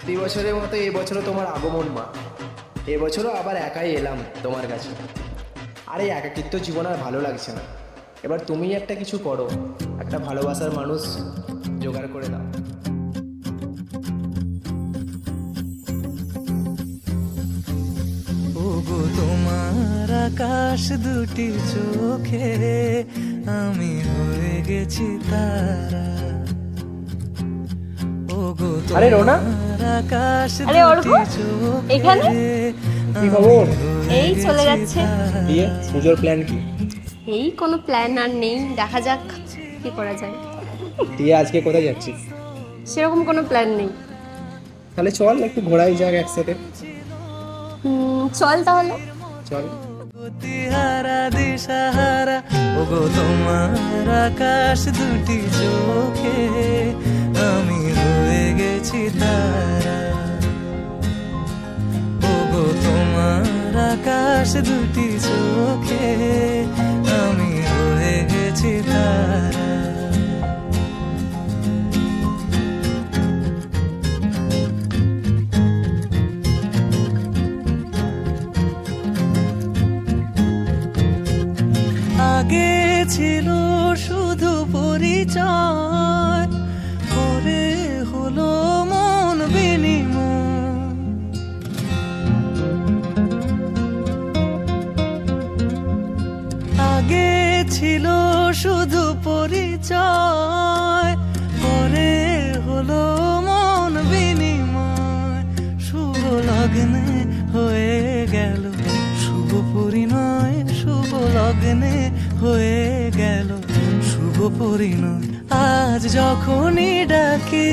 প্রতি বছরের মতো এবছরও তোমার আগমন মা। এবছরও আবার একাই এলাম তোমার কাছে। আর এই একাকিত্ব জীবন আর ভালো লাগছে না। এবার তুমি একটা কিছু করো, একটা ভালোবাসার মানুষ জোগাড় করে দাও। ওগো তোমার আকাশ দুটি চোখে আমি হয়ে গেছি তারা। ওগো আরে রোনা, তোমার আকাশ আরে দুটি অর্ঘ্য, চোখে এখানে? কি খবর? এই চলে যাচ্ছে। দিয়ে পুজোর প্ল্যান কি? এই কোনো প্ল্যান আর নেই, দেখা যাক কি করা যায়। দিয়ে আজকে কোথায় যাচ্ছিস? সেরকম কোনো প্ল্যান নেই। তাহলে চল একটু ঘোরাই যাক একসাথে। চল তাহলে। চল। গতিহারা দিশাহারা ওগো তোমার আকাশ দুটি চোখে আমি হয়ে গেছি তারা। ওগো তোমার আকাশ দুটি চোখে আমি হয়ে গেছি তারা। আগে ছিল শুধু পরিচয়, পরে হলো মন বিনিময়। আগে ছিল শুধু পরিচয়, পরে হলো মন বিনিময়। শুভ লগ্নে হয়ে গেল শুভ পরিণয়, শুভ লগ্নে হয়ে গেল শুভ পরিণয়। আজ যখনই ডাকি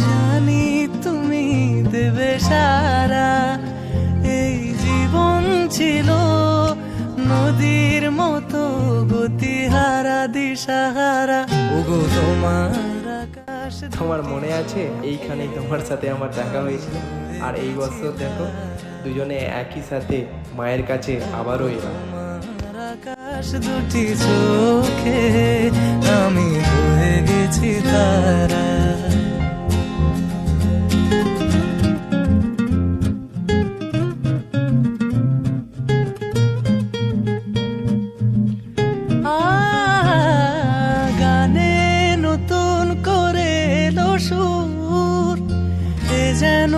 জানি তুমি দেবে সারা। এই জীবন ছিল নদীর মতো গতিহারা দিশাহারা ওগো তোমার আকাশ। তোমার মনে আছে এইখানেই তোমার সাথে আমার দেখা হয়েছিল? আর এই বছর দেখো দুজনে একই সাথে মায়ের কাছে আবারও এলাম। তোমার আকাশ দুটি চোখে আমি হয়ে গেছি তারা। গানে নতুন করে এলো সুর, এ যেন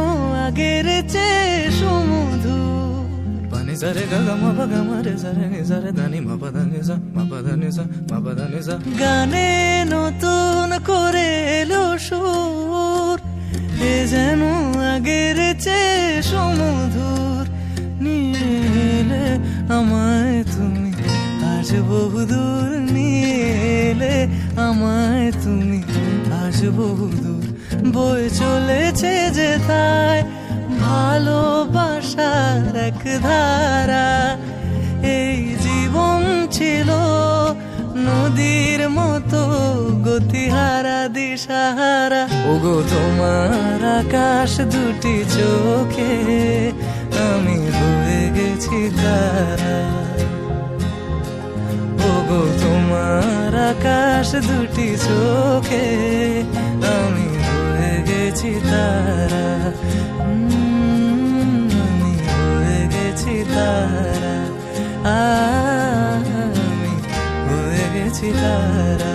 আগের চেয়ে সুমধুর। পানি সারে গা মা পা গা মা রে সারে নি সারে দানি মা পা দানি সা মা পা দানি সা মা পা দানি সা। গানে নতুন করে এলো সুর, এ যেন আগের চেয়ে সুমধুর। নিয়ে এলে আমায় তুমি আজ বহুদূর, নিয়ে এলে আমায় তুমি আজ বহুদূর। বয়ে চলেছে যে তাই ভালোবাসার এক ধারা। এই জীবন ছিল নদীর মতো গতিহারা দিশাহারা ওগো তোমার আকাশ দুটি চোখে আমি হয়ে গেছি তারা। ওগো তোমার আকাশ দুটি চোখে আমি হয়ে গেছি তারা। আমি হয়ে গেছি তারা, আমি হয়ে গেছি তারা।